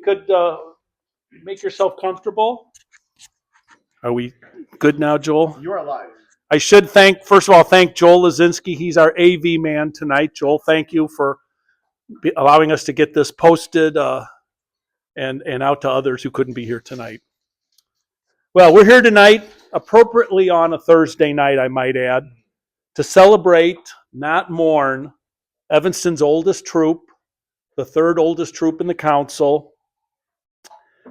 could make yourself comfortable. Are we good now, Joel? You are live. I should first of all, thank Joel Lazinski. He's our AV man tonight. Joel, thank you for allowing us to get this posted and out to others who couldn't be here tonight. Well, we're here tonight, appropriately on a Thursday night, I might add, to celebrate, not mourn, Evanston's oldest troop, the third oldest troop in the council.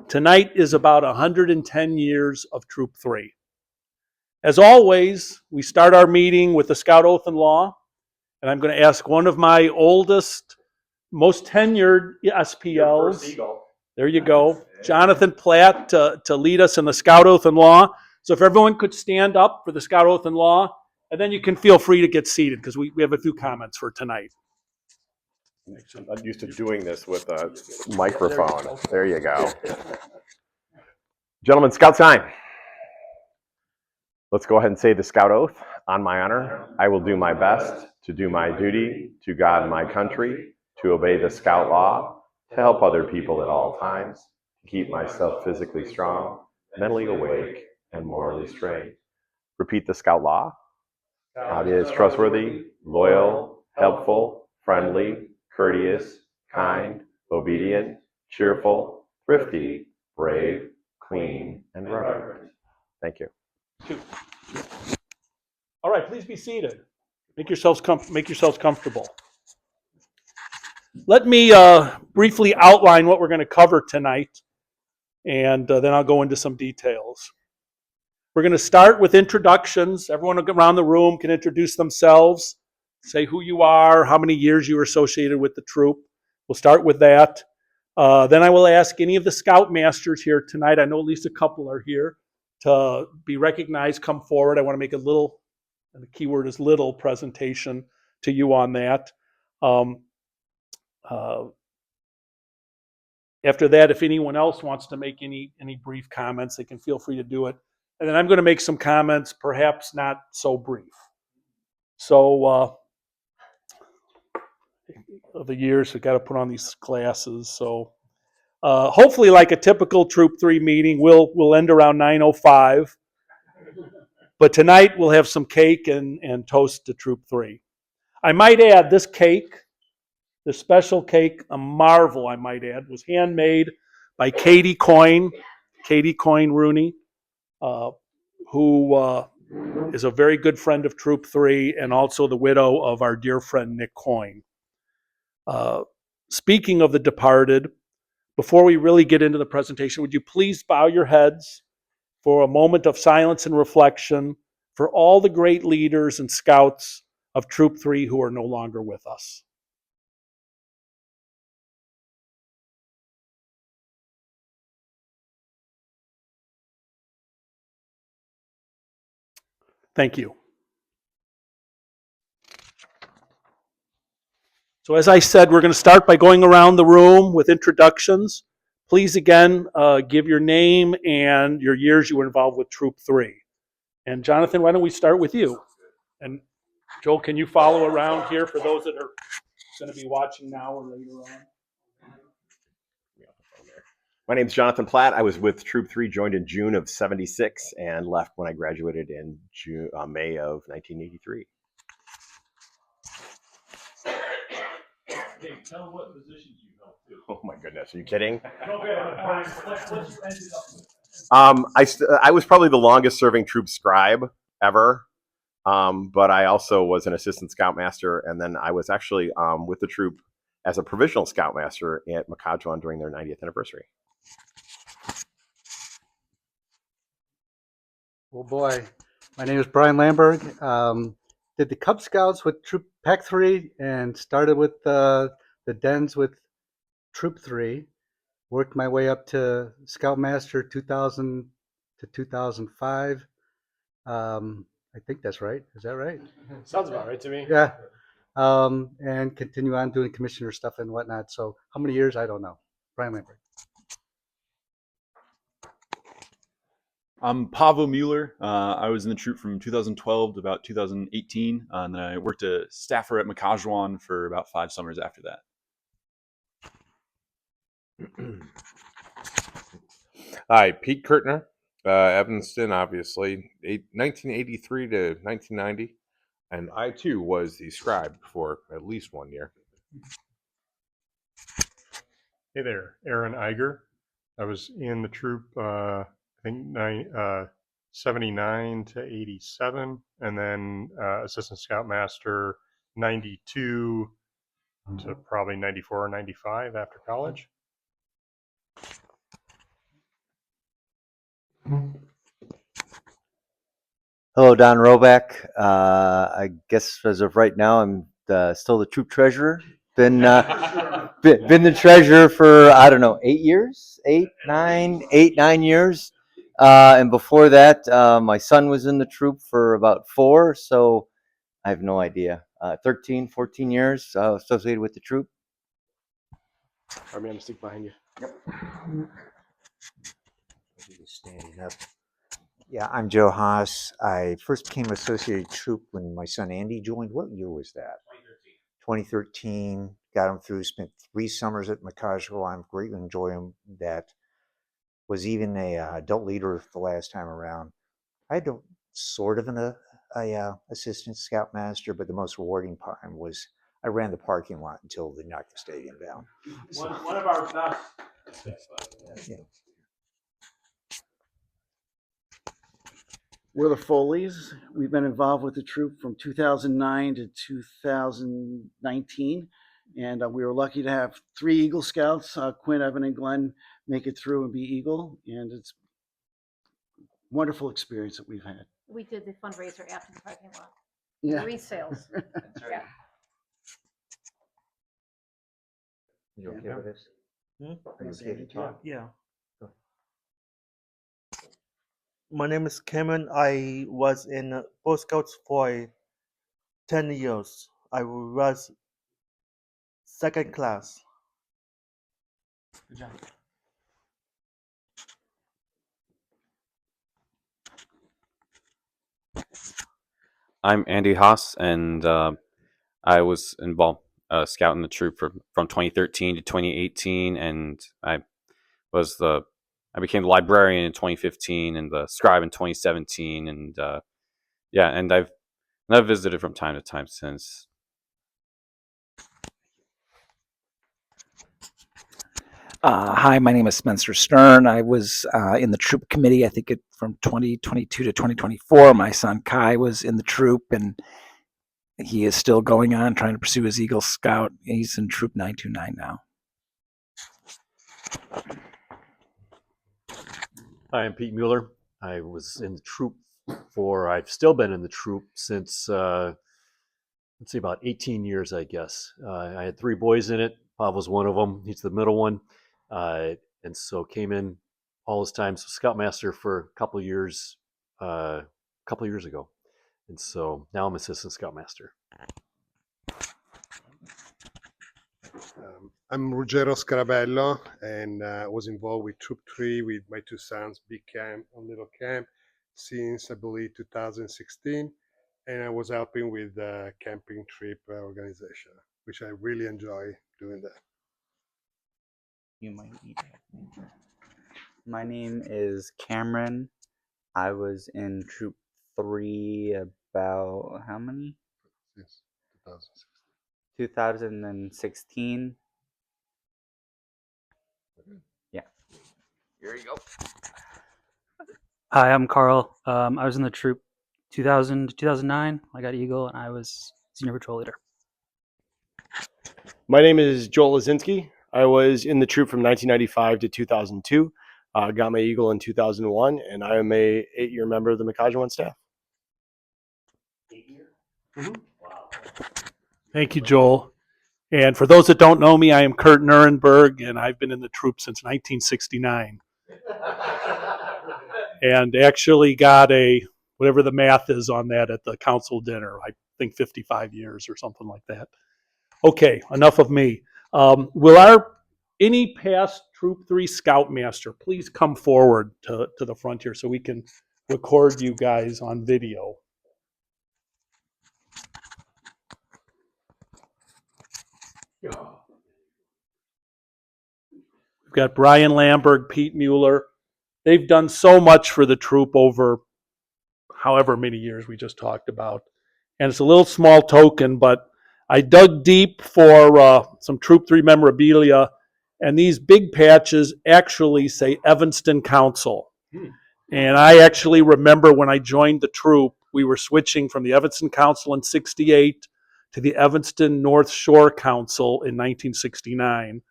Tonight is about 110 years of Troop 3. As always, we start our meeting with the Scout Oath and Law, and I'm going to ask one of my oldest, most tenured SPLs, there you go, Jonathan Platt, to lead us in the Scout Oath and Law. So if everyone could stand up for the Scout Oath and Law, and then you can feel free to get seated because we have a few comments for tonight. I'm used to doing this with a microphone. There you go. Gentlemen, Scout time. Let's go ahead and say the Scout Oath. On my honor, I will do my best to do my duty to God and my country, to obey the Scout law, to help other people at all times, to keep myself physically strong, mentally awake, and morally straight. Repeat the Scout law. God is trustworthy, loyal, helpful, friendly, courteous, kind, obedient, cheerful, thrifty, brave, clean, and reverent. Thank you. All right, please be seated. Make yourselves comfortable. Let me briefly outline what we're going to cover tonight, and then I'll go into some details. We're going to start with introductions. Everyone around the room can introduce themselves, say who you are, how many years you were associated with the troop. We'll start with that. Then I will ask any of the Scoutmasters here tonight, I know at least a couple are here, to be recognized, come forward. I want to make a little, and the key word is little, presentation to you on that. After that, if anyone else wants to make any brief comments, they can feel free to do it. And then I'm going to make some comments, perhaps not so brief. So, of the years, we've got to put on these glasses. So, hopefully, like a typical Troop 3 meeting, we'll end around 9:05. But tonight, we'll have some cake and toast to Troop 3. I might add, this cake, this special cake, a marvel, I might add, was handmade by Katie Coyne Rooney, who is a very good friend of Troop 3 and also the widow of our dear friend Nick Coyne. Speaking of the departed, before we really get into the presentation, would you please bow your heads for a moment of silence and reflection for all the great leaders and scouts of Troop 3 who are no longer with us. Thank you. So as I said, we're going to start by going around the room with introductions. Please again, give your name and your years you were involved with Troop 3. And Jonathan, why don't we start with you? And Joel, can you follow around here for those that are going to be watching now or later on? My name is Jonathan Platt. I was with Troop 3, joined in June of '76, and left when I graduated in May of 1983. Hey, tell them what positions you held too. Oh my goodness, are you kidding? Okay, what you ended up with? I was probably the longest serving troop scribe ever, but I also was an assistant scoutmaster, and then I was actually with the troop as a provisional scoutmaster at McCodron during their 90th anniversary. Oh boy, my name is Brian Lamberg. Did the Cub Scouts with Troop Pack 3 and started with the Dens with Troop 3. Worked my way up to Scoutmaster 2000 to 2005. I think that's right. Is that right? Sounds about right to me. Yeah. And continue on doing commissioner stuff and whatnot. So how many years? I don't know. Brian Lamberg. I'm Pavel Mueller. I was in the troop from 2012 to about 2018, and then I worked a staffer at McCodron for about 5 summers after that. Hi, Pete Kurtner, Evanston, obviously, 1983 to 1990. And I too was the scribe for at least 1 year. Hey there, Aaron Iger. I was in the troop, I think 79 to 87, and then assistant scoutmaster 92 to probably 94 or 95 after college. Hello, Don Roback. I guess as of right now, I'm still the troop treasurer. Been the treasurer for, I don't know, 8 years, 9 years. And before that, my son was in the troop for about 4, so I have no idea. 13, 14 years associated with the troop. I'm gonna stick behind you. Standing up. Yeah, I'm Joe Haas. I first became associated troop when my son Andy joined. What year was that? 2013. Got him through. Spent 3 summers at Macajal. I'm greatly enjoying him. That was even a adult leader the last time around. I had sort of an assistant scoutmaster, but the most rewarding part was I ran the parking lot until they knocked the stadium down. So, One of our best. yeah. We're the Foleys. We've been involved with the troop from 2009 to 2019. And we were lucky to have 3 Eagle Scouts, Quinn, Evan, and Glenn, make it through and be Eagle. And it's a wonderful experience that we've had. We did the fundraiser after the parking lot. Yeah. The resales. Yeah. You okay with this? Are you okay to talk? Yeah. My name is Cameron. I was in Boy Scouts for 10 years. I was second class. Good job. I'm Andy Haas, and I was involved scouting the troop from 2013 to 2018, and I became the librarian in 2015 and the scribe in 2017, and and I've visited from time to time since. Hi, my name is Spencer Stern. I was in the troop committee, I think from 2022 to 2024. My son Kai was in the troop, and he is still going on trying to pursue his Eagle Scout. He's in Troop 929 now. Hi, I'm Pete Mueller. I was in the troop I've still been in the troop since, let's see, about 18 years, I guess. I had 3 boys in it. Pavel's one of them. He's the middle one. And so came in all this time. So Scoutmaster for a couple of years ago. And so now I'm Assistant Scoutmaster. I'm Ruggero Scarabello, and was involved with Troop 3 with my 2 sons, Big Camp and Little Camp, since I believe 2016. And I was helping with the camping trip organization, which I really enjoy doing that. You might need that. My name is Cameron. I was in Troop 3 about how many? Since 2016. 2016. Yeah. Here you go. Hi, I'm Carl. I was in the troop 2000 to 2009. I got Eagle, and I was senior patrol leader. My name is Joel Lazinski. I was in the troop from 1995 to 2002. Got my Eagle in 2001, and I am a 8-year member of the Macajal staff. 8 years? Mm-hmm. Wow. Thank you, Joel. And for those that don't know me, I am Kurt Nuremberg, and I've been in the troop since 1969. And actually got whatever the math is on that at the council dinner, I think 55 years or something like that. Okay, enough of me. Will any past Troop 3 Scoutmaster please come forward to the front here so we can record you guys on video? We've got Brian Lamberg, Pete Mueller. They've done so much for the troop over however many years we just talked about. And it's a little small token, but I dug deep for some Troop 3 memorabilia, and these big patches actually say Evanston Council. And I actually remember when I joined the troop, we were switching from the Evanston Council in 68 to the Evanston North Shore Council in 1969.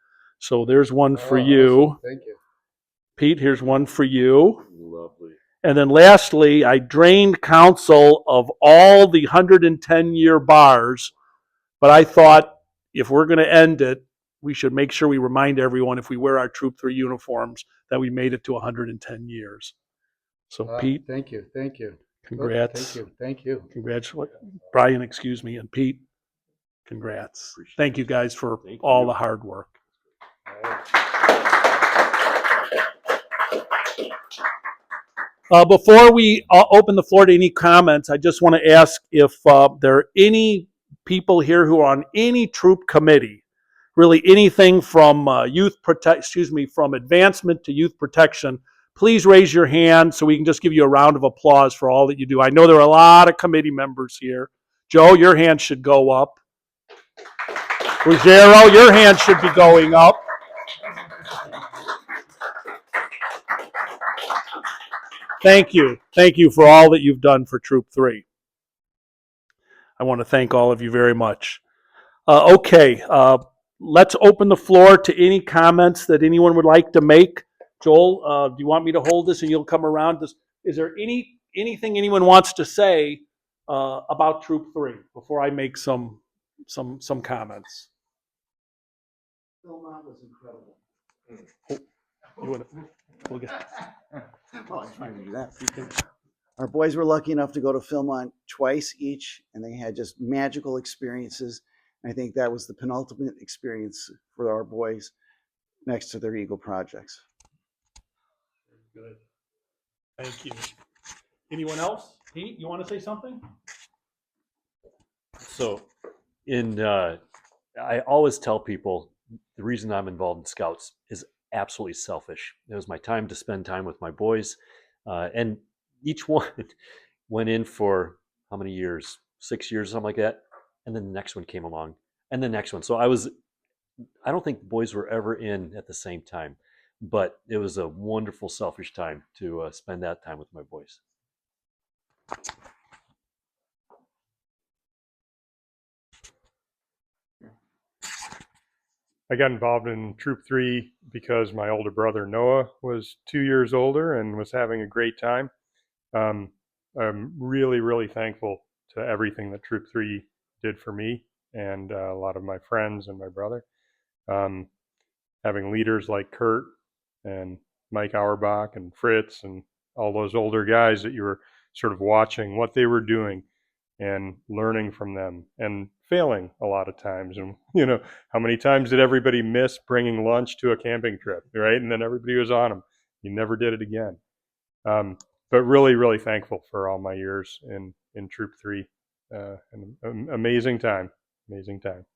So there's one for you. Awesome. Thank you. Pete, here's one for you. Lovely. And then lastly, I drained council of all the 110-year bars, but I thought if we're going to end it, we should make sure we remind everyone if we wear our Troop 3 uniforms that we made it to 110 years. So Pete, Thank you. congrats. Thank you. Congratulations. Brian, excuse me, and Pete, congrats. Thank you guys for all the hard work. Before we open the floor to any comments, I just want to ask if there are any people here who are on any troop committee, really anything from from advancement to youth protection. Please raise your hand so we can just give you a round of applause for all that you do. I know there are a lot of committee members here. Joe, your hand should go up. Ruggiero, your hand should be going up. Thank you. Thank you for all that you've done for Troop 3. I want to thank all of you very much. Okay, let's open the floor to any comments that anyone would like to make. Joel, do you want me to hold this and you'll come around? Is there anything anyone wants to say about Troop 3 before I make some comments? Philmont was incredible. You want to? We'll get. Well, I'm trying to do that. Our boys were lucky enough to go to Philmont twice each, and they had just magical experiences. I think that was the penultimate experience for our boys next to their Eagle projects. Good. Thank you. Anyone else? Pete, you want to say something? So, I always tell people the reason I'm involved in Scouts is absolutely selfish. It was my time to spend time with my boys, and each one went in for how many years? 6 years, something like that. And then the next one came along, and the next one. So I don't think the boys were ever in at the same time, but it was a wonderful, selfish time to spend that time with my boys. I got involved in Troop 3 because my older brother Noah was 2 years older and was having a great time. I'm really, really thankful to everything that Troop 3 did for me and a lot of my friends and my brother. Having leaders like Kurt and Mike Auerbach and Fritz and all those older guys that you were sort of watching what they were doing and learning from them and failing a lot of times. And, how many times did everybody miss bringing lunch to a camping trip, right? And then everybody was on them. You never did it again. But really, really thankful for all my years in Troop 3. An amazing time. Amazing time.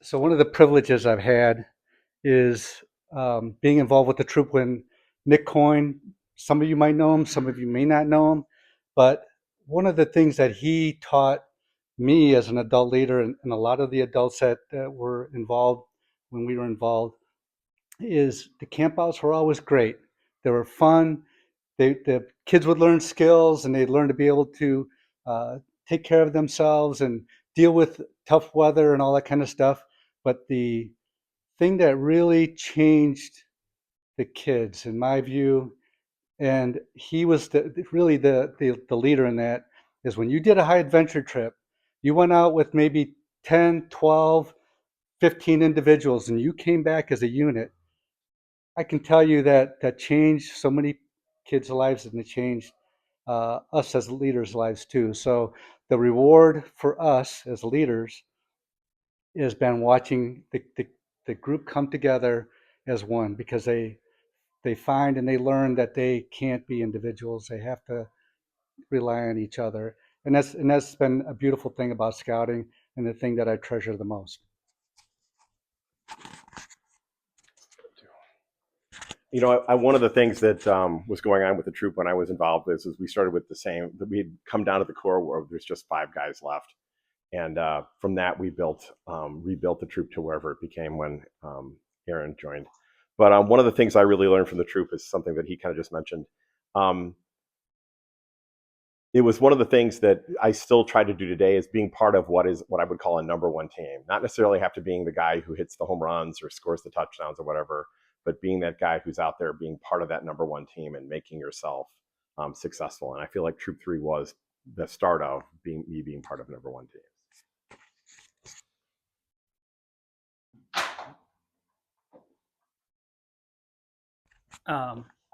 So one of the privileges I've had is being involved with the troop when Nick Coyne, some of you might know him, some of you may not know him, but one of the things that he taught me as an adult leader and a lot of the adults that were involved when we were involved is the campouts were always great. They were fun. The kids would learn skills and they'd learn to be able to take care of themselves and deal with tough weather and all that kind of stuff. But the thing that really changed the kids, in my view, and he was really the leader in that, is when you did a high adventure trip, you went out with maybe 10, 12, 15 individuals and you came back as a unit. I can tell you that changed so many kids' lives and it changed us as leaders' lives too. So the reward for us as leaders has been watching the group come together as one, because they find and they learn that they can't be individuals. They have to rely on each other. and that's been a beautiful thing about scouting, and the thing that I treasure the most. You know, one of the things that was going on with the troop when I was involved is we started with the same. We had come down to the core where there's just 5 guys left, and from that we rebuilt the troop to wherever it became when Aaron joined. But one of the things I really learned from the troop is something that he kind of just mentioned. It was one of the things that I still try to do today is being part of what I would call a number one team. Not necessarily have to being the guy who hits the home runs or scores the touchdowns or whatever, but being that guy who's out there being part of that number one team and making yourself successful. And I feel like Troop 3 was the start of me being part of number one team.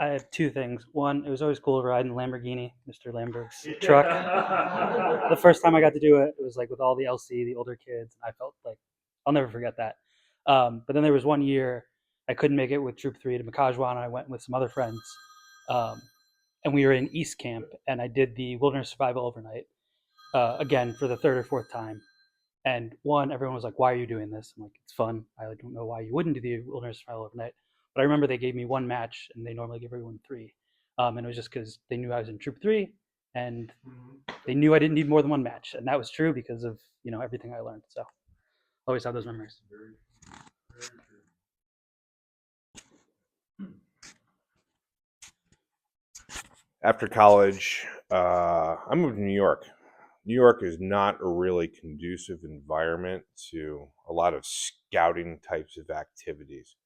I have 2 things. One, it was always cool to ride in Lamborghini, Mr. Lamberg's truck. The first time I got to do it, it was like with all the LC, the older kids, and I felt like I'll never forget that. But then there was one year I couldn't make it with Troop 3 to Makajwa, and I went with some other friends. And we were in East Camp, and I did the Wilderness Survival overnight, again, for the 3rd or 4th time. And everyone was like, "Why are you doing this?" I'm like, "It's fun. I don't know why you wouldn't do the Wilderness Survival overnight." But I remember they gave me 1 match, and they normally give everyone 3. And it was just because they knew I was in Troop 3, and they knew I didn't need more than 1 match. And that was true because of, everything I learned. So always have those memories. After college, I moved to New York. New York is not a really conducive environment to a lot of scouting types of activities.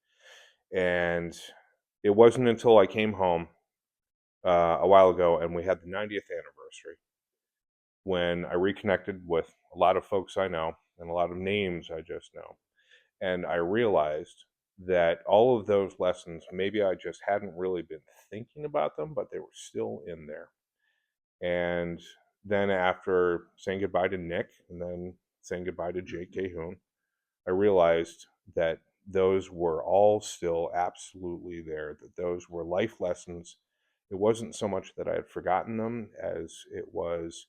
And it wasn't until I came home a while ago and we had the 90th anniversary when I reconnected with a lot of folks I know and a lot of names I just know. And I realized that all of those lessons, maybe I just hadn't really been thinking about them, but they were still in there. And then after saying goodbye to Nick and then saying goodbye to Jake Cahoon, I realized that those were all still absolutely there, that those were life lessons. It wasn't so much that I had forgotten them as it was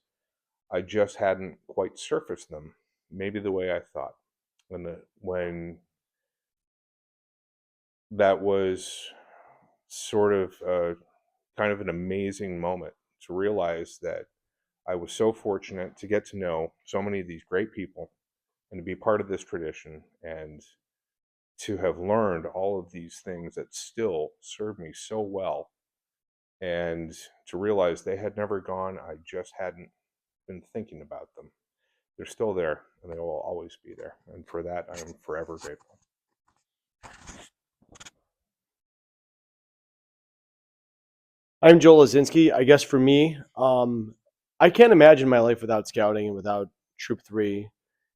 I just hadn't quite surfaced them, maybe the way I thought. When that was sort of kind of an amazing moment to realize that I was so fortunate to get to know so many of these great people and to be part of this tradition and to have learned all of these things that still serve me so well, and to realize they had never gone, I just hadn't been thinking about them. They're still there and they will always be there, and for that I am forever grateful. I'm Joel Lazinski. I guess for me, I can't imagine my life without scouting and without Troop 3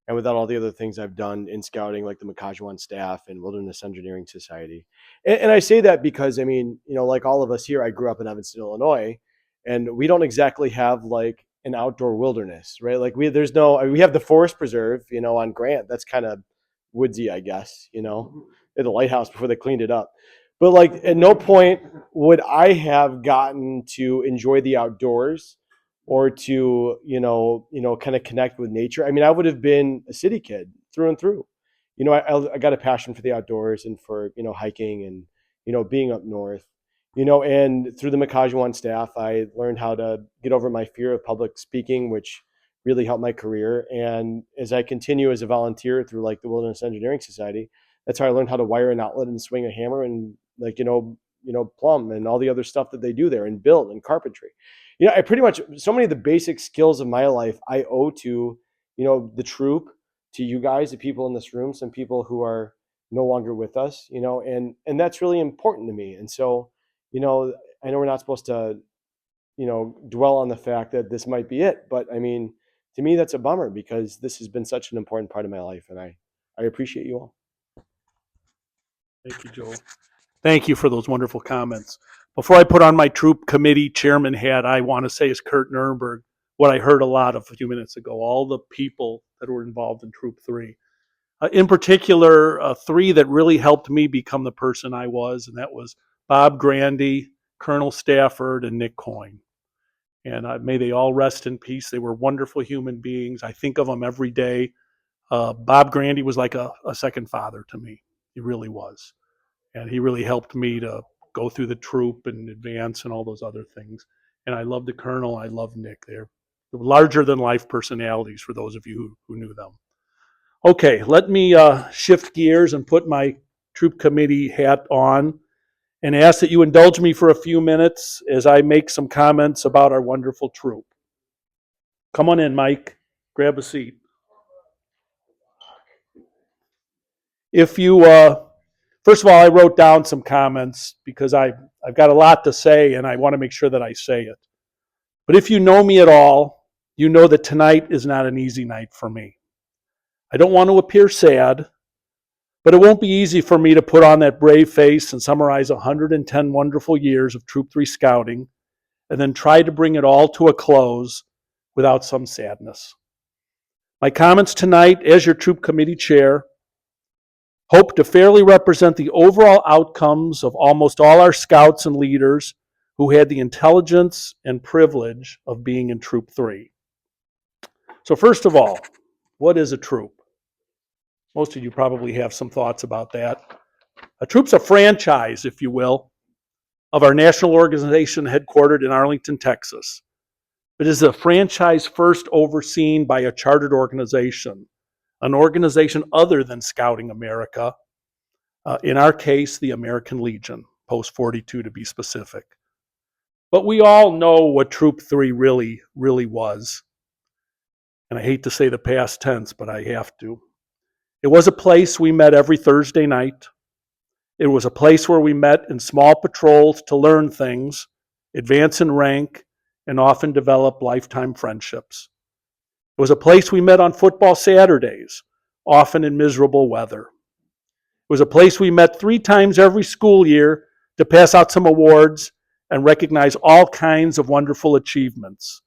and without all the other things I've done in scouting, like the Makajwan staff and Wilderness Engineering Society. And I say that because, I mean, like all of us here, I grew up in Evanston, Illinois, and we don't exactly have like an outdoor wilderness, right? Like we have the Forest Preserve, on Grant. That's kind of woodsy, I guess, at the lighthouse before they cleaned it up. But like at no point would I have gotten to enjoy the outdoors or to, kind of connect with nature. I mean, I would have been a city kid through and through. I got a passion for the outdoors and for, hiking and, being up north, and through the Makajwan staff, I learned how to get over my fear of public speaking, which really helped my career. And as I continue as a volunteer through like the Wilderness Engineering Society, that's how I learned how to wire an outlet and swing a hammer and like, plumb and all the other stuff that they do there and build and carpentry. I pretty much, so many of the basic skills of my life, I owe to, the troop, to you guys, the people in this room, some people who are no longer with us, and that's really important to me. And so, I know we're not supposed to, dwell on the fact that this might be it, but I mean, to me, that's a bummer because this has been such an important part of my life, and I appreciate you all. Thank you, Joel. Thank you for those wonderful comments. Before I put on my troop committee chairman hat, I want to say as Kurt Nurnberg, what I heard a lot of a few minutes ago, all the people that were involved in Troop 3. In particular, 3 that really helped me become the person I was, and that was Bob Grandy, Colonel Stafford, and Nick Coyne. And may they all rest in peace. They were wonderful human beings. I think of them every day. Bob Grandy was like a second father to me. He really was. And he really helped me to go through the troop and advance and all those other things. And I love the Colonel. I love Nick. They're larger than life personalities for those of you who knew them. Okay, let me shift gears and put my troop committee hat on and ask that you indulge me for a few minutes as I make some comments about our wonderful troop. Come on in, Mike. Grab a seat. If you, first of all, I wrote down some comments because I've got a lot to say and I want to make sure that I say it. But if you know me at all, you know that tonight is not an easy night for me. I don't want to appear sad, but it won't be easy for me to put on that brave face and summarize 110 wonderful years of Troop 3 scouting and then try to bring it all to a close without some sadness. My comments tonight, as your troop committee chair, hope to fairly represent the overall outcomes of almost all our scouts and leaders who had the intelligence and privilege of being in Troop 3. So first of all, what is a troop? Most of you probably have some thoughts about that. A troop's a franchise, if you will, of our national organization headquartered in Arlington, Texas. It is a franchise first overseen by a chartered organization, an organization other than Scouting America, in our case, the American Legion, Post 42 to be specific. But we all know what Troop 3 really was. And I hate to say the past tense, but I have to. It was a place we met every Thursday night. It was a place where we met in small patrols to learn things, advance in rank, and often develop lifetime friendships. It was a place we met on football Saturdays, often in miserable weather. It was a place we met 3 times every school year to pass out some awards and recognize all kinds of wonderful achievements.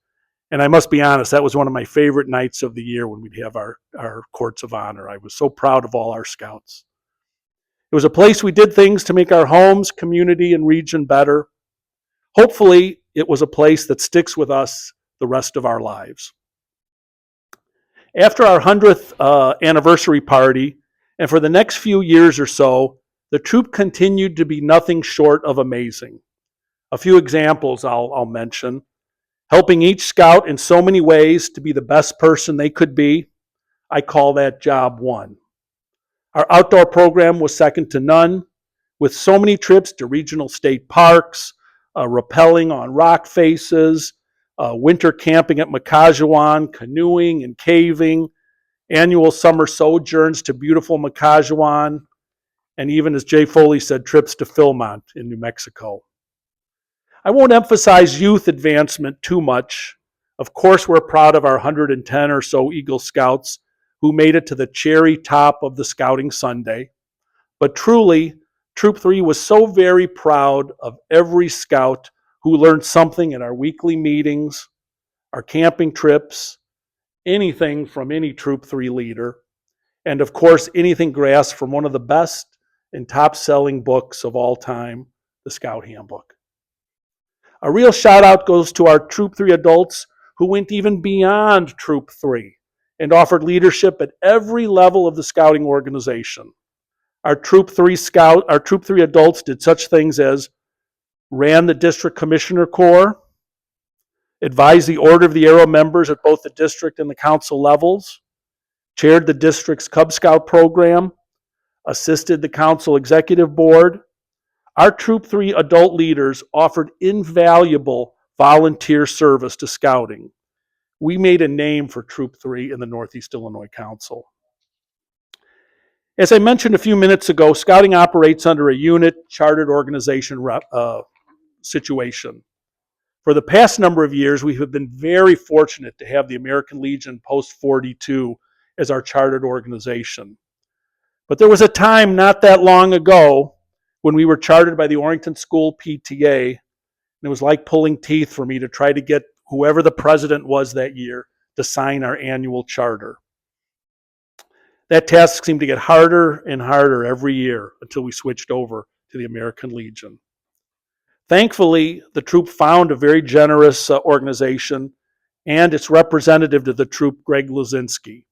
And I must be honest, that was one of my favorite nights of the year when we'd have our courts of honor. I was so proud of all our scouts. It was a place we did things to make our homes, community, and region better. Hopefully, it was a place that sticks with us the rest of our lives. After our 100th anniversary party, and for the next few years or so, the troop continued to be nothing short of amazing. A few examples I'll mention. Helping each scout in so many ways to be the best person they could be. I call that job 1. Our outdoor program was second to none, with so many trips to regional state parks, rappelling on rock faces, winter camping at Makajawan, canoeing and caving, annual summer sojourns to beautiful Makajawan, and even, as Jay Foley said, trips to Philmont in New Mexico. I won't emphasize youth advancement too much. Of course, we're proud of our 110 or so Eagle Scouts who made it to the cherry top of the Scouting Sunday. But truly, Troop 3 was so very proud of every scout who learned something in our weekly meetings, our camping trips, anything from any Troop 3 leader, and of course, anything grasped from one of the best and top-selling books of all time, the Scout Handbook. A real shout out goes to our Troop 3 adults who went even beyond Troop 3 and offered leadership at every level of the scouting organization. Our Troop 3 adults did such things as ran the District Commissioner Corps, advised the Order of the Arrow members at both the district and the council levels, chaired the district's Cub Scout program, assisted the council executive board. Our Troop 3 adult leaders offered invaluable volunteer service to scouting. We made a name for Troop 3 in the Northeast Illinois Council. As I mentioned a few minutes ago, scouting operates under a unit chartered organization situation. For the past number of years, we have been very fortunate to have the American Legion Post 42 as our chartered organization. But there was a time not that long ago when we were chartered by the Orrington School PTA, and it was like pulling teeth for me to try to get whoever the president was that year to sign our annual charter. That task seemed to get harder and harder every year until we switched over to the American Legion. Thankfully, the troop found a very generous organization and its representative to the troop, Greg Lazinski.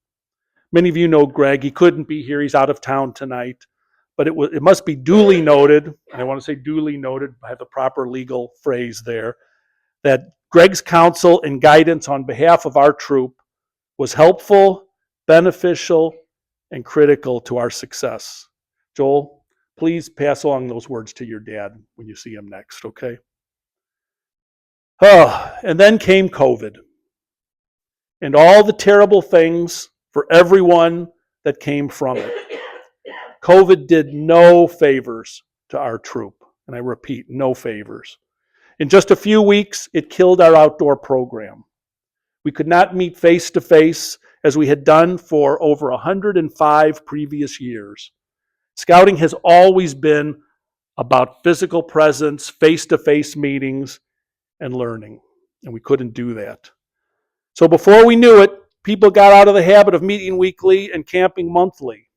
Many of you know Greg. He couldn't be here. He's out of town tonight. But it must be duly noted, and I want to say duly noted, I have the proper legal phrase there, that Greg's counsel and guidance on behalf of our troop was helpful, beneficial, and critical to our success. Joel, please pass along those words to your dad when you see him next, okay? Oh, and then came COVID and all the terrible things for everyone that came from it. COVID did no favors to our troop, and I repeat, no favors. In just a few weeks, it killed our outdoor program. We could not meet face to face as we had done for over 105 previous years. Scouting has always been about physical presence, face to face meetings, and learning, and we couldn't do that. So before we knew it, people got out of the habit of meeting weekly and camping monthly.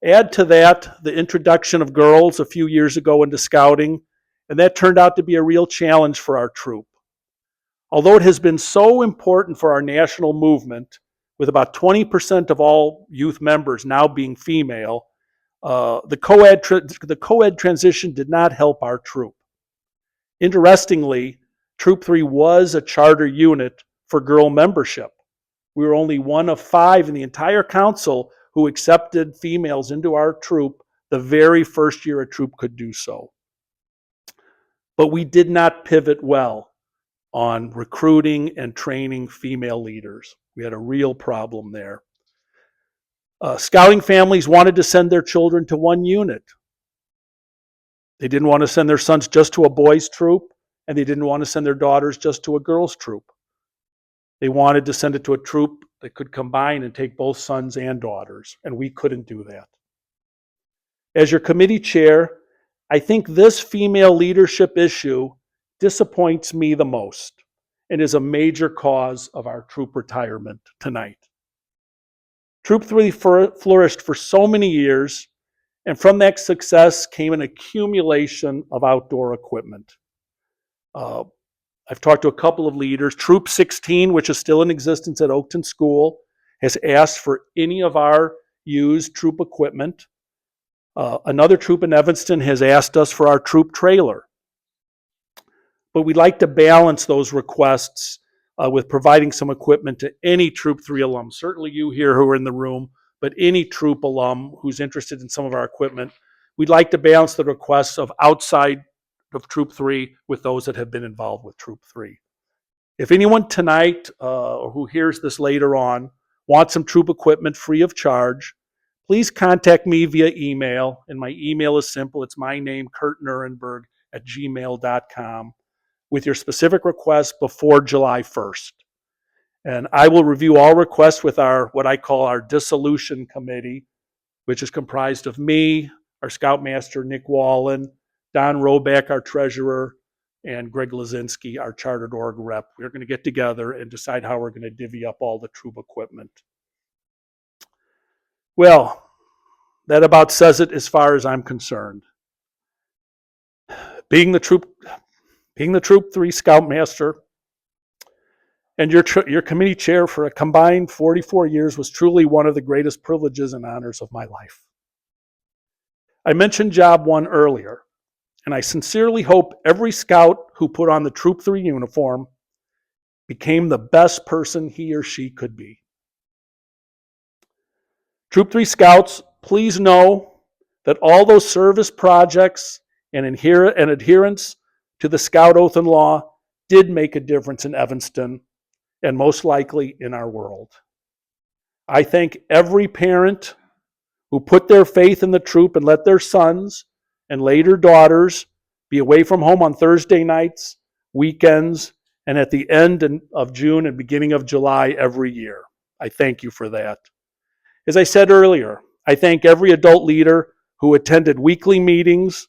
Add to that the introduction of girls a few years ago into scouting, and that turned out to be a real challenge for our troop. Although it has been so important for our national movement, with about 20% of all youth members now being female, the co-ed transition did not help our troop. Interestingly, Troop 3 was a charter unit for girl membership. We were only one of 5 in the entire council who accepted females into our troop the very first year a troop could do so. But we did not pivot well on recruiting and training female leaders. We had a real problem there. Scouting families wanted to send their children to one unit. They didn't want to send their sons just to a boys' troop, and they didn't want to send their daughters just to a girls' troop. They wanted to send it to a troop that could combine and take both sons and daughters, and we couldn't do that. As your committee chair, I think this female leadership issue disappoints me the most and is a major cause of our troop retirement tonight. Troop 3 flourished for so many years, and from that success came an accumulation of outdoor equipment. I've talked to a couple of leaders. Troop 16, which is still in existence at Oakton School, has asked for any of our used troop equipment. Another troop in Evanston has asked us for our troop trailer. But we'd like to balance those requests with providing some equipment to any Troop 3 alum. Certainly you here who are in the room, but any troop alum who's interested in some of our equipment. We'd like to balance the requests of outside of Troop 3 with those that have been involved with Troop 3. If anyone tonight or who hears this later on wants some troop equipment free of charge, please contact me via email. And my email is simple. It's my name, kurtnurenberg@gmail.com, with your specific request before July 1st. And I will review all requests with our, what I call our dissolution committee, which is comprised of me, our Scoutmaster, Nick Wallen, Don Roback, our treasurer, and Greg Lazinski, our chartered org rep. We're going to get together and decide how we're going to divvy up all the troop equipment. Well, that about says it as far as I'm concerned. Being the Troop 3 Scoutmaster and your committee chair for a combined 44 years was truly one of the greatest privileges and honors of my life. I mentioned Job 1 earlier, and I sincerely hope every scout who put on the Troop 3 uniform became the best person he or she could be. Troop 3 Scouts, please know that all those service projects and adherence to the Scout Oath and Law did make a difference in Evanston and most likely in our world. I thank every parent who put their faith in the troop and let their sons and later daughters be away from home on Thursday nights, weekends, and at the end of June and beginning of July every year. I thank you for that. As I said earlier, I thank every adult leader who attended weekly meetings,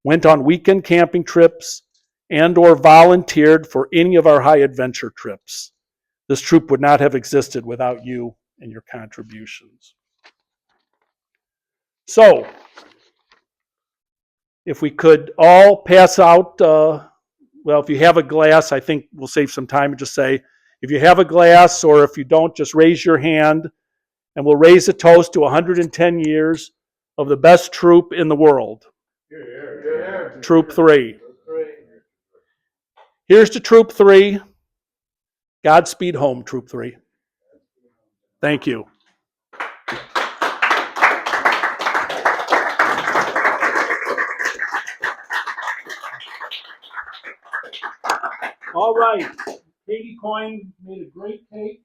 went on weekend camping trips, and or volunteered for any of our high adventure trips. This troop would not have existed without you and your contributions. So, if we could all pass out, well, if you have a glass, I think we'll save some time and just say, if you have a glass, or if you don't, just raise your hand, and we'll raise a toast to 110 years of the best troop in the world. Troop 3. Here's to Troop 3. Godspeed home, Troop 3. Thank you. All right. Katie Coyne made a great cake.